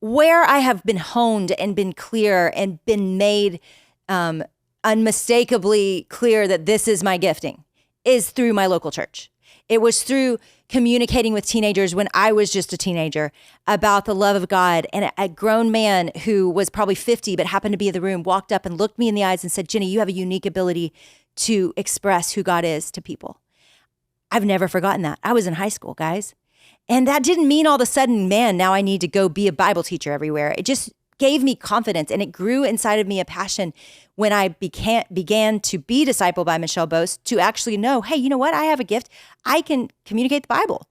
where I have been honed and been clear and been made unmistakably clear that this is my gifting is through my local church. It was through communicating with teenagers when I was just a teenager about the love of God. And a grown man who was probably 50 but happened to be in the room walked up and looked me in the eyes and said, Jennie, you have a unique ability to express who God is to people. I've never forgotten that. I was in high school, guys. And that didn't mean all of a sudden, man, now I need to go be a Bible teacher everywhere. It just gave me confidence, and it grew inside of me a passion when I began to be discipled by Michelle Bose to actually know, hey, you know what? I have a gift. I can communicate the Bible.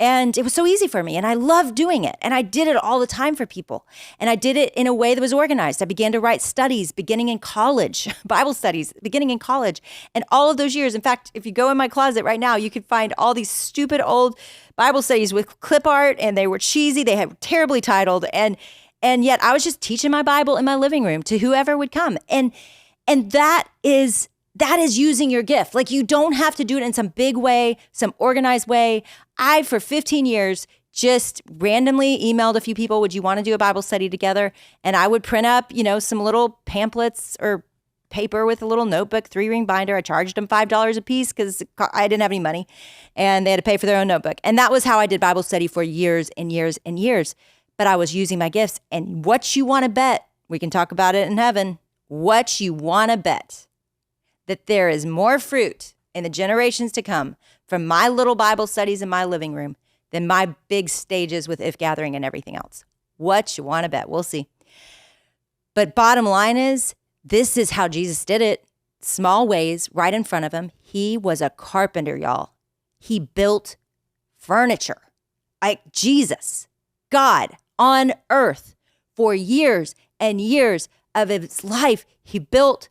And it was so easy for me, and I loved doing it. And I did it all the time for people. And I did it in a way that was organized. I began to write studies beginning in college, Bible studies beginning in college. And all of those years, in fact, if you go in my closet right now, you could find all these stupid old Bible studies with clip art, and they were cheesy. They had terribly titled. And yet I was just teaching my Bible in my living room to whoever would come. And that is using your gift. Like, you don't have to do it in some big way, some organized way. I, for 15 years, just randomly emailed a few people, would you want to do a Bible study together? And I would print up, some little pamphlets or paper with a little notebook, 3-ring binder. I charged them $5 a piece because I didn't have any money, and they had to pay for their own notebook. And that was how I did Bible study for years and years and years. But I was using my gifts. And what you want to bet, we can talk about it in heaven, what you want to bet that there is more fruit in the generations to come from my little Bible studies in my living room than my big stages with If Gathering and everything else. What you want to bet, we'll see. But bottom line is, this is how Jesus did it. Small ways right in front of him. He was a carpenter, y'all. He built furniture. Like Jesus, God on earth, for years and years of his life, he built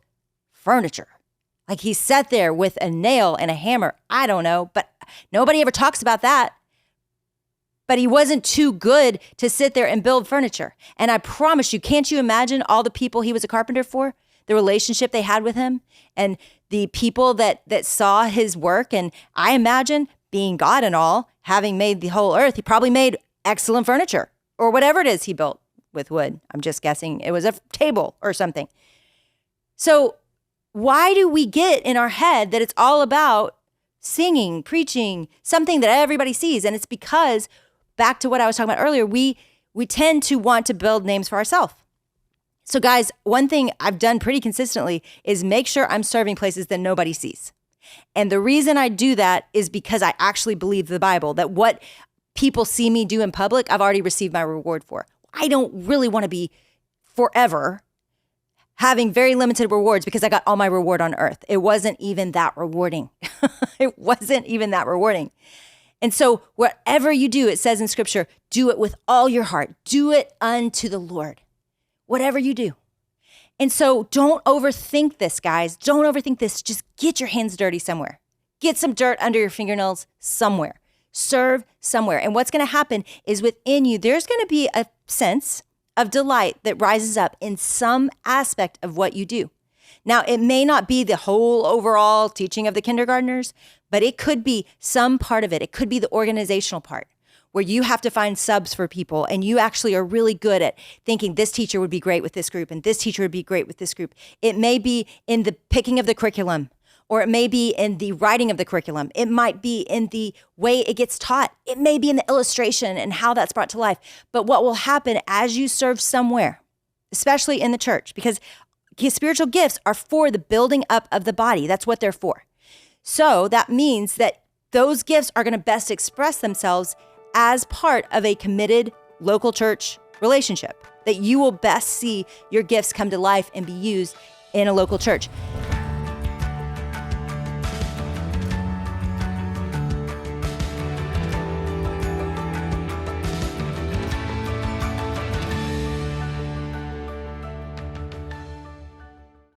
furniture. Like, he sat there with a nail and a hammer. I don't know, but nobody ever talks about that. But he wasn't too good to sit there and build furniture. And I promise you, can't you imagine all the people he was a carpenter for? The relationship they had with him and the people that saw his work. And I imagine, being God and all, having made the whole earth, he probably made excellent furniture or whatever it is he built with wood. I'm just guessing it was a table or something. So why do we get in our head that it's all about singing, preaching, something that everybody sees? And it's because, back to what I was talking about earlier, we tend to want to build names for ourselves. So guys, one thing I've done pretty consistently is make sure I'm serving places that nobody sees. And the reason I do that is because I actually believe the Bible, that what people see me do in public, I've already received my reward for. I don't really want to be forever having very limited rewards because I got all my reward on earth. It wasn't even that rewarding. It wasn't even that rewarding. And so whatever you do, it says in scripture, do it with all your heart. Do it unto the Lord. Whatever you do. And so don't overthink this, guys. Don't overthink this. Just get your hands dirty somewhere. Get some dirt under your fingernails somewhere. Serve somewhere. And what's going to happen is within you, there's going to be a sense of delight that rises up in some aspect of what you do. Now, it may not be the whole overall teaching of the kindergartners, but it could be some part of it. It could be the organizational part where you have to find subs for people and you actually are really good at thinking this teacher would be great with this group and this teacher would be great with this group. It may be in the picking of the curriculum, or it may be in the writing of the curriculum. It might be in the way it gets taught. It may be in the illustration and how that's brought to life. But what will happen as you serve somewhere, especially in the church, because spiritual gifts are for the building up of the body. That's what they're for. So that means that those gifts are going to best express themselves as part of a committed local church relationship, that you will best see your gifts come to life and be used in a local church.